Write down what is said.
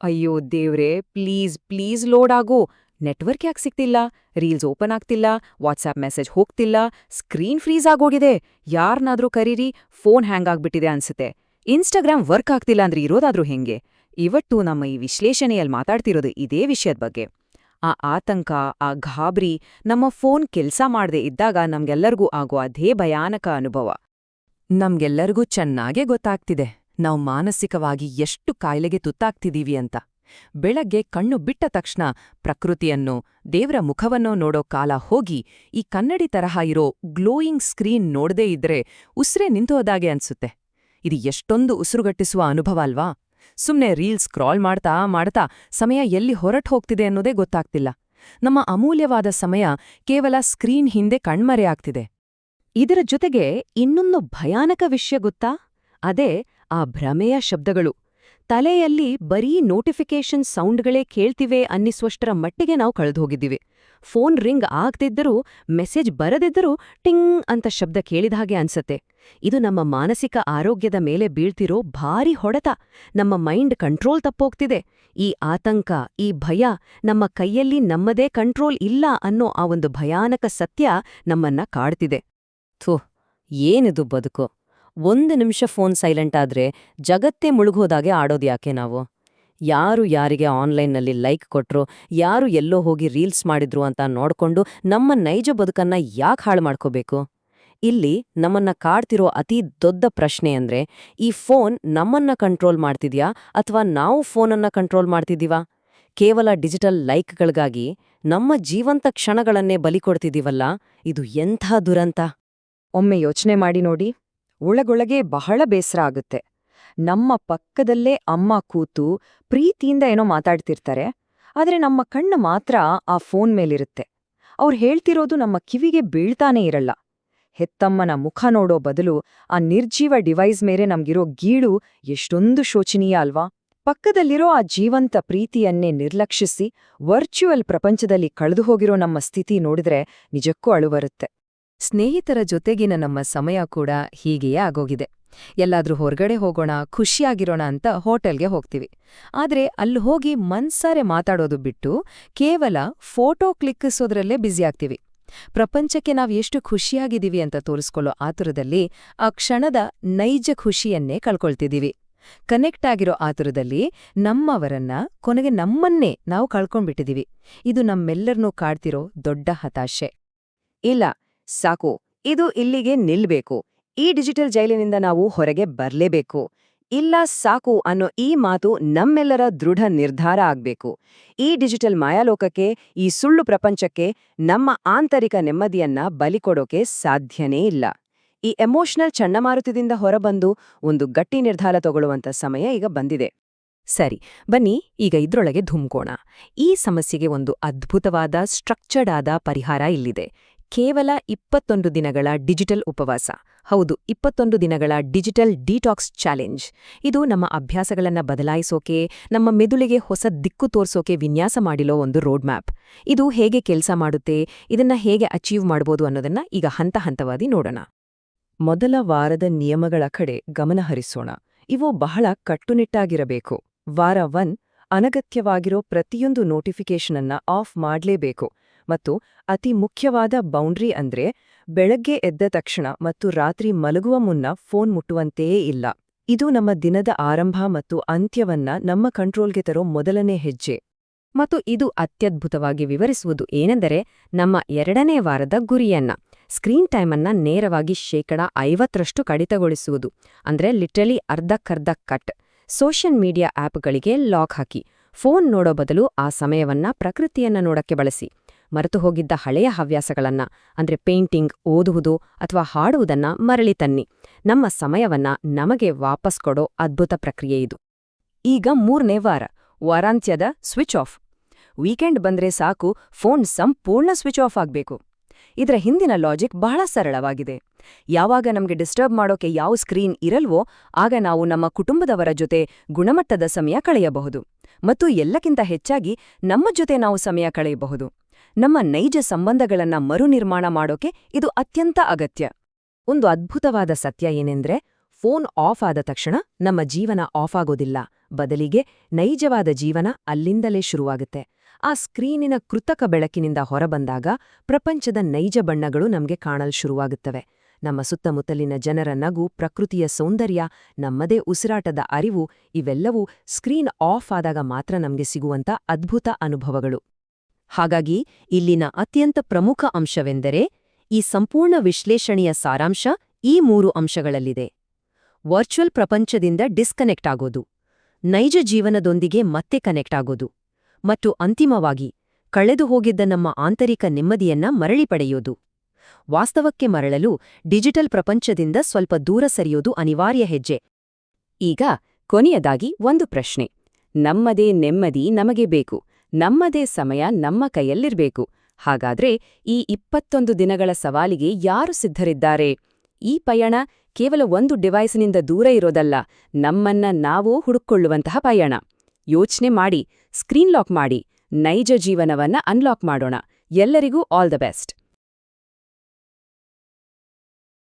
ಅಯ್ಯೋ ದೇವ್ರೇ, please please load ಆಗು. ನೆಟ್ವರ್ಕ್ ಯಾಕೆ ಸಿಗ್ತಿಲ್ಲ, ರೀಲ್ಸ್ ಓಪನ್ ಆಗ್ತಿಲ್ಲ, ವಾಟ್ಸಾಪ್ ಮೆಸೇಜ್ ಹೋಗ್ತಿಲ್ಲ, ಸ್ಕ್ರೀನ್ ಫ್ರೀಸ್ ಆಗೋಗಿದೆ. ಯಾರನ್ನಾದ್ರೂ ಕರೀರಿ, ಫೋನ್ ಹ್ಯಾಂಗ್ ಆಗ್ಬಿಟ್ಟಿದೆ ಅನ್ಸುತ್ತೆ. ಇನ್ಸ್ಟಾಗ್ರಾಮ್ ವರ್ಕ್ ಆಗ್ತಿಲ್ಲ ಅಂದ್ರೆ ಇರೋದಾದ್ರೂ ಹೆಂಗೆ? ಇವತ್ತು ನಮ್ಮ ಈ ವಿಶ್ಲೇಷಣೆಯಲ್ಲಿ ಮಾತಾಡ್ತಿರೋದು ಇದೇ ವಿಷಯದ ಬಗ್ಗೆ. ಆ ಆತಂಕ, ಆ ಗಾಬರಿ, ನಮ್ಮ ಫೋನ್ ಕೆಲ್ಸ ಮಾಡದೆ ಇದ್ದಾಗ ನಮ್ಗೆಲ್ಲರಿಗೂ ಆಗೋ ಅದೇ ಭಯಾನಕ ಅನುಭವ. ನಮ್ಗೆಲ್ಲರಿಗೂ ಚೆನ್ನಾಗೇ ಗೊತ್ತಾಗ್ತಿದೆ ನಾವು ಮಾನಸಿಕವಾಗಿ ಎಷ್ಟು ಕಾಯಿಲೆಗೆ ತುತ್ತಾಗ್ತಿದೀವಿ ಅಂತ. ಬೆಳಗ್ಗೆ ಕಣ್ಣು ಬಿಟ್ಟ ತಕ್ಷಣ ಪ್ರಕೃತಿಯನ್ನು, ದೇವ್ರ ಮುಖವನ್ನೋ ನೋಡೋ ಕಾಲ ಹೋಗಿ ಈ ಕನ್ನಡಿ ತರಹ ಇರೋ ಗ್ಲೋಯಿಂಗ್ ಸ್ಕ್ರೀನ್ ನೋಡದೇ ಇದ್ರೆ ಉಸ್ರೇ ನಿಂತೋದಾಗೆ ಅನ್ಸುತ್ತೆ. ಇದು ಎಷ್ಟೊಂದು ಉಸಿರುಗಟ್ಟಿಸುವ ಅನುಭವ ಅಲ್ವಾ? ಸುಮ್ನೆ ರೀಲ್ಸ್ ಸ್ಕ್ರಾಲ್ ಮಾಡ್ತಾ ಮಾಡ್ತಾ ಸಮಯ ಎಲ್ಲಿ ಹೊರಟು ಹೋಗ್ತಿದೆ ಅನ್ನೋದೇ ಗೊತ್ತಾಗ್ತಿಲ್ಲ. ನಮ್ಮ ಅಮೂಲ್ಯವಾದ ಸಮಯ ಕೇವಲ ಸ್ಕ್ರೀನ್ ಹಿಂದೆ ಕಣ್ಮರೆಯಾಗ್ತಿದೆ. ಇದರ ಜೊತೆಗೆ ಇನ್ನೊಂದು ಭಯಾನಕ ವಿಷಯ ಗೊತ್ತಾ? ಅದೇ ಆ ಭ್ರಮೆಯ ಶಬ್ದಗಳು. ತಲೆಯಲ್ಲಿ ಬರೀ ನೋಟಿಫಿಕೇಷನ್ ಸೌಂಡ್ಗಳೇ ಕೇಳ್ತಿವೆ ಅನ್ನಿಸುವಷ್ಟರ ಮಟ್ಟಿಗೆ ನಾವು ಕಳೆದೋಗಿದ್ದೀವಿ. ಫೋನ್ ರಿಂಗ್ ಆಗ್ತಿದ್ದರೂ, ಮೆಸೇಜ್ ಬರದಿದ್ದರೂ ಟಿಂಗ್ ಅಂತ ಶಬ್ದ ಕೇಳಿದ ಹಾಗೆ ಅನ್ಸತ್ತೆ. ಇದು ನಮ್ಮ ಮಾನಸಿಕ ಆರೋಗ್ಯದ ಮೇಲೆ ಬೀಳ್ತಿರೋ ಭಾರಿ ಹೊಡೆತ. ನಮ್ಮ ಮೈಂಡ್ ಕಂಟ್ರೋಲ್ ತಪ್ಪೋಗ್ತಿದೆ. ಈ ಆತಂಕ, ಈ ಭಯ, ನಮ್ಮ ಕೈಯಲ್ಲಿ ನಮ್ಮದೇ ಕಂಟ್ರೋಲ್ ಇಲ್ಲ ಅನ್ನೋ ಆ ಒಂದು ಭಯಾನಕ ಸತ್ಯ ನಮ್ಮನ್ನ ಕಾಡ್ತಿದೆ. ಥು, ಏನಿದು ಬದುಕು? 1 ನಿಮಿಷ ಫೋನ್ ಸೈಲೆಂಟ್ ಆದ್ರೆ ಜಗತ್ತೇ ಮುಳುಗೋದಾಗೆ ಆಡೋದ್ಯಾಕೆ ನಾವು? ಯಾರು ಯಾರಿಗೆ ಆನ್ಲೈನ್ನಲ್ಲಿ ಲೈಕ್ ಕೊಟ್ರು, ಯಾರು ಎಲ್ಲೋ ಹೋಗಿ ರೀಲ್ಸ್ ಮಾಡಿದ್ರು ಅಂತ ನೋಡ್ಕೊಂಡು ನಮ್ಮ ನೈಜ ಬದುಕನ್ನ ಯಾಕೆ ಹಾಳು ಮಾಡ್ಕೋಬೇಕು? ಇಲ್ಲಿ ನಮ್ಮನ್ನ ಕಾಡ್ತಿರೋ ಅತಿ ದೊಡ್ಡ ಪ್ರಶ್ನೆ ಅಂದ್ರೆ, ಈ ಫೋನ್ ನಮ್ಮನ್ನ ಕಂಟ್ರೋಲ್ ಮಾಡ್ತಿದ್ಯಾ ಅಥವಾ ನಾವು ಫೋನನ್ನ ಕಂಟ್ರೋಲ್ ಮಾಡ್ತಿದ್ದೀವಾ? ಕೇವಲ ಡಿಜಿಟಲ್ ಲೈಕ್ಗಳಿಗಾಗಿ ನಮ್ಮ ಜೀವಂತ ಕ್ಷಣಗಳನ್ನೇ ಬಲಿ ಕೊಡ್ತಿದ್ದೀವಲ್ಲ, ಇದು ಎಂಥ ದುರಂತ! ಒಮ್ಮೆ ಯೋಚನೆ ಮಾಡಿ ನೋಡಿ. ಒಳಗೊಳಗೆ ಬಹಳ ಬೇಸರ ಆಗುತ್ತೆ. ನಮ್ಮ ಪಕ್ಕದಲ್ಲೇ ಅಮ್ಮ ಕೂತು ಪ್ರೀತಿಯಿಂದ ಏನೋ ಮಾತಾಡ್ತಿರ್ತಾರೆ, ಆದ್ರೆ ನಮ್ಮ ಕಣ್ಣು ಮಾತ್ರ ಆ ಫೋನ್ ಮೇಲಿರುತ್ತೆ. ಅವ್ರು ಹೇಳ್ತಿರೋದು ನಮ್ಮ ಕಿವಿಗೆ ಬೀಳ್ತಾನೇ ಇರಲ್ಲ. ಹೆತ್ತಮ್ಮನ ಮುಖ ನೋಡೋ ಬದಲು ಆ ನಿರ್ಜೀವ ಡಿವೈಸ್ ಮೇಲೆ ನಮ್ಗಿರೋ ಗೀಳು ಎಷ್ಟೊಂದು ಶೋಚನೀಯ ಅಲ್ವಾ? ಪಕ್ಕದಲ್ಲಿರೋ ಆ ಜೀವಂತ ಪ್ರೀತಿಯನ್ನೇ ನಿರ್ಲಕ್ಷಿಸಿ ವರ್ಚುವಲ್ ಪ್ರಪಂಚದಲ್ಲಿ ಕಳೆದುಹೋಗಿರೋ ನಮ್ಮ ಸ್ಥಿತಿ ನೋಡಿದ್ರೆ ನಿಜಕ್ಕೂ ಅಳುಬರುತ್ತೆ. ಸ್ನೇಹಿತರ ಜೊತೆಗಿನ ನಮ್ಮ ಸಮಯ ಕೂಡ ಹೀಗೆಯೇ ಆಗೋಗಿದೆ. ಎಲ್ಲಾದ್ರೂ ಹೊರಗಡೆ ಹೋಗೋಣ, ಖುಷಿಯಾಗಿರೋಣ ಅಂತ ಹೋಟೆಲ್ಗೆ ಹೋಗ್ತೀವಿ. ಆದ್ರೆ ಅಲ್ಲಿ ಹೋಗಿ ಮನ್ಸಾರೆ ಮಾತಾಡೋದು ಬಿಟ್ಟು ಕೇವಲ ಫೋಟೋ ಕ್ಲಿಕ್ಕಿಸೋದ್ರಲ್ಲೇ ಬ್ಯುಸಿಯಾಗ್ತೀವಿ. ಪ್ರಪಂಚಕ್ಕೆ ನಾವ್ ಎಷ್ಟು ಖುಷಿಯಾಗಿದ್ದೀವಿ ಅಂತ ತೋರಿಸ್ಕೊಳ್ಳೋ ಆತುರದಲ್ಲಿ ಆ ಕ್ಷಣದ ನೈಜ ಖುಷಿಯನ್ನೇ ಕಳ್ಕೊಳ್ತಿದೀವಿ. ಕನೆಕ್ಟ್ ಆಗಿರೋ ಆತುರದಲ್ಲಿ ನಮ್ಮವರನ್ನ, ಕೊನೆಗೆ ನಮ್ಮನ್ನೇ ನಾವು ಕಳ್ಕೊಂಡ್ಬಿಟ್ಟಿದೀವಿ. ಇದು ನಮ್ಮೆಲ್ಲರನ್ನೂ ಕಾಡ್ತಿರೋ ದೊಡ್ಡ ಹತಾಶೆ. ಇಲ್ಲ, ಸಾಕು, ಇದು ಇಲ್ಲಿಗೆ ನಿಲ್ಬೇಕು. ಈ ಡಿಜಿಟಲ್ ಜೈಲಿನಿಂದ ನಾವು ಹೊರಗೆ ಬರ್ಲೇಬೇಕು. ಇಲ್ಲ, ಸಾಕು ಅನ್ನೋ ಈ ಮಾತು ನಮ್ಮೆಲ್ಲರ ದೃಢ ನಿರ್ಧಾರ ಆಗ್ಬೇಕು. ಈ ಡಿಜಿಟಲ್ ಮಾಯಾಲೋಕಕ್ಕೆ, ಈ ಸುಳ್ಳು ಪ್ರಪಂಚಕ್ಕೆ ನಮ್ಮ ಆಂತರಿಕ ನೆಮ್ಮದಿಯನ್ನ ಬಲಿಕೊಡೋಕೆ ಸಾಧ್ಯನೇ ಇಲ್ಲ. ಈ ಎಮೋಷನಲ್ ಚಂಡಮಾರುತದಿಂದ ಹೊರಬಂದು ಒಂದು ಗಟ್ಟಿ ನಿರ್ಧಾರ ತಗೊಳ್ಳುವಂತ ಸಮಯ ಈಗ ಬಂದಿದೆ. ಸರಿ, ಬನ್ನಿ ಈಗ ಇದ್ರೊಳಗೆ ಧುಮ್ಕೋಣ. ಈ ಸಮಸ್ಯೆಗೆ ಒಂದು ಅದ್ಭುತವಾದ ಸ್ಟ್ರಕ್ಚರ್ಡ್ ಆದ ಪರಿಹಾರ ಇಲ್ಲಿದೆ. ಕೇವಲ 21 ದಿನಗಳ ಡಿಜಿಟಲ್ ಉಪವಾಸ. ಹೌದು, 21 ದಿನಗಳ ಡಿಜಿಟಲ್ ಡಿಟಾಕ್ಸ್ ಚಾಲೆಂಜ್. ಇದು ನಮ್ಮ ಅಭ್ಯಾಸಗಳನ್ನ ಬದಲಾಯಿಸೋಕೆ, ನಮ್ಮ ಮೆದುಳಿಗೆ ಹೊಸ ದಿಕ್ಕು ತೋರ್ಸೋಕೆ ವಿನ್ಯಾಸ ಮಾಡಿರೋ ಒಂದು ರೋಡ್ ಮ್ಯಾಪ್. ಇದು ಹೇಗೆ ಕೆಲಸ ಮಾಡುತ್ತೆ, ಇದನ್ನ ಹೇಗೆ ಅಚೀವ್ ಮಾಡ್ಬೋದು ಅನ್ನೋದನ್ನ ಈಗ ಹಂತ ಹಂತವಾಗಿ ನೋಡೋಣ. ಮೊದಲ ವಾರದ ನಿಯಮಗಳ ಕಡೆ ಗಮನ ಹರಿಸೋಣ. ಇವು ಬಹಳ ಕಟ್ಟುನಿಟ್ಟಾಗಿರಬೇಕು. ವಾರ 1, ಅನಗತ್ಯವಾಗಿರೋ ಪ್ರತಿಯೊಂದು ನೋಟಿಫಿಕೇಷನ್ ಅನ್ನ ಆಫ್ ಮಾಡ್ಲೇಬೇಕು. ಮತ್ತು ಅತಿ ಮುಖ್ಯವಾದ ಬೌಂಡ್ರಿ ಅಂದ್ರೆ, ಬೆಳಗ್ಗೆ ಎದ್ದ ತಕ್ಷಣ ಮತ್ತು ರಾತ್ರಿ ಮಲಗುವ ಮುನ್ನ ಫೋನ್ ಮುಟ್ಟುವಂತೆಯೇ ಇಲ್ಲ. ಇದು ನಮ್ಮ ದಿನದ ಆರಂಭ ಮತ್ತು ಅಂತ್ಯವನ್ನ ನಮ್ಮ ಕಂಟ್ರೋಲ್ಗೆ ತರೋ ಮೊದಲನೇ ಹೆಜ್ಜೆ. ಮತ್ತು ಇದು ಅತ್ಯದ್ಭುತವಾಗಿ ವಿವರಿಸುವುದು ಏನೆಂದರೆ, ನಮ್ಮ 2ನೇ ವಾರದ ಗುರಿಯನ್ನ, ಸ್ಕ್ರೀನ್ ಟೈಮನ್ನ ನೇರವಾಗಿ 50% ಕಡಿತಗೊಳಿಸುವುದು. ಅಂದ್ರೆ ಲಿಟ್ರಲಿ ಅರ್ಧಕ್ಕರ್ಧ ಕಟ್. ಸೋಷಿಯಲ್ ಮೀಡಿಯಾ ಆಪ್ಗಳಿಗೆ ಲಾಕ್ ಹಾಕಿ, ಫೋನ್ ನೋಡೋ ಬದಲು ಆ ಸಮಯವನ್ನ ಪ್ರಕೃತಿಯನ್ನ ನೋಡಕ್ಕೆ ಬಳಸಿ. ಮರೆತು ಹೋಗಿದ್ದ ಹಳೆಯ ಹವ್ಯಾಸಗಳನ್ನ, ಅಂದ್ರೆ ಪೇಂಟಿಂಗ್, ಓದುವುದು ಅಥವಾ ಹಾಡುವುದನ್ನ ಮರಳಿ ತನ್ನಿ. ನಮ್ಮ ಸಮಯವನ್ನ ನಮಗೆ ವಾಪಸ್ ಕೊಡೋ ಅದ್ಭುತ ಪ್ರಕ್ರಿಯೆ ಇದು. ಈಗ 3ನೇ ವಾರ, ವಾರಾಂತ್ಯದ ಸ್ವಿಚ್ ಆಫ್. ವೀಕೆಂಡ್ ಬಂದ್ರೆ ಸಾಕು, ಫೋನ್ ಸಂಪೂರ್ಣ ಸ್ವಿಚ್ ಆಫ್ ಆಗ್ಬೇಕು. ಇದರ ಹಿಂದಿನ ಲಾಜಿಕ್ ಬಹಳ ಸರಳವಾಗಿದೆ. ಯಾವಾಗ ನಮ್ಗೆ ಡಿಸ್ಟರ್ಬ್ ಮಾಡೋಕೆ ಯಾವ ಸ್ಕ್ರೀನ್ ಇರಲ್ವೋ, ಆಗ ನಾವು ನಮ್ಮ ಕುಟುಂಬದವರ ಜೊತೆ ಗುಣಮಟ್ಟದ ಸಮಯ ಕಳೆಯಬಹುದು. ಮತ್ತು ಎಲ್ಲಕ್ಕಿಂತ ಹೆಚ್ಚಾಗಿ ನಮ್ಮ ಜೊತೆ ನಾವು ಸಮಯ ಕಳೆಯಬಹುದು. ನಮ್ಮ ನೈಜ ಸಂಬಂಧಗಳನ್ನ ಮರುನಿರ್ಮಾಣ ಮಾಡೋಕೆ ಇದು ಅತ್ಯಂತ ಅಗತ್ಯ. ಒಂದು ಅದ್ಭುತವಾದ ಸತ್ಯ ಏನೆಂದ್ರೆ, ಫೋನ್ ಆಫ್ ಆದ ತಕ್ಷಣ ನಮ್ಮ ಜೀವನ ಆಫ್ ಆಗೋದಿಲ್ಲ, ಬದಲಿಗೆ ನೈಜವಾದ ಜೀವನ ಅಲ್ಲಿಂದಲೇ ಶುರುವಾಗುತ್ತೆ. ಆ ಸ್ಕ್ರೀನಿನ ಕೃತಕ ಬೆಳಕಿನಿಂದ ಹೊರಬಂದಾಗ ಪ್ರಪಂಚದ ನೈಜ ಬಣ್ಣಗಳು ನಮ್ಗೆ ಕಾಣಲು ಶುರುವಾಗುತ್ತವೆ. ನಮ್ಮ ಸುತ್ತಮುತ್ತಲಿನ ಜನರ ನಗು, ಪ್ರಕೃತಿಯ ಸೌಂದರ್ಯ, ನಮ್ಮದೇ ಉಸಿರಾಟದ ಅರಿವು ಇವೆಲ್ಲವೂ ಸ್ಕ್ರೀನ್ ಆಫ್ ಆದಾಗ ಮಾತ್ರ ನಮ್ಗೆ ಸಿಗುವಂಥ ಅದ್ಭುತ ಅನುಭವಗಳು. ಹಾಗಾಗಿ ಇಲ್ಲಿನ ಅತ್ಯಂತ ಪ್ರಮುಖ ಅಂಶವೆಂದರೆ ಈ ಸಂಪೂರ್ಣ ವಿಶ್ಲೇಷಣೆಯ ಸಾರಾಂಶ ಈ 3 ಅಂಶಗಳಲ್ಲಿದೆ. ವರ್ಚುವಲ್ ಪ್ರಪಂಚದಿಂದ ಡಿಸ್ಕನೆಕ್ಟ್ ಆಗೋದು, ನೈಜ ಜೀವನದೊಂದಿಗೆ ಮತ್ತೆ ಕನೆಕ್ಟ್ ಆಗೋದು, ಮತ್ತು ಅಂತಿಮವಾಗಿ ಕಳೆದು ಹೋಗಿದ್ದ ನಮ್ಮ ಆಂತರಿಕ ನೆಮ್ಮದಿಯನ್ನ ಮರಳಿ ಪಡೆಯೋದು. ವಾಸ್ತವಕ್ಕೆ ಮರಳಲು ಡಿಜಿಟಲ್ ಪ್ರಪಂಚದಿಂದ ಸ್ವಲ್ಪ ದೂರ ಸರಿಯೋದು ಅನಿವಾರ್ಯ ಹೆಜ್ಜೆ. ಈಗ ಕೊನೆಯದಾಗಿ ಒಂದು ಪ್ರಶ್ನೆ. ನಮ್ಮದೇ ನೆಮ್ಮದಿ ನಮಗೆ ಬೇಕು, ನಮ್ಮದೇ ಸಮಯ ನಮ್ಮ ಕೈಯಲ್ಲಿರ್ಬೇಕು. ಹಾಗಾದ್ರೆ ಈ 21 ದಿನಗಳ ಸವಾಲಿಗೆ ಯಾರು ಸಿದ್ಧರಿದ್ದಾರೆ? ಈ ಪಯಣ ಕೇವಲ ಒಂದು ಡಿವೈಸ್ನಿಂದ ದೂರ ಇರೋದಲ್ಲ, ನಮ್ಮನ್ನ ನಾವೂ ಹುಡುಕೊಳ್ಳುವಂತಹ ಪಯಣ. ಯೋಚ್ನೆ ಮಾಡಿ, ಸ್ಕ್ರೀನ್ ಲಾಕ್ ಮಾಡಿ, ನೈಜ ಜೀವನವನ್ನ ಅನ್ಲಾಕ್ ಮಾಡೋಣ. ಎಲ್ಲರಿಗೂ ಆಲ್ ದ ಬೆಸ್ಟ್.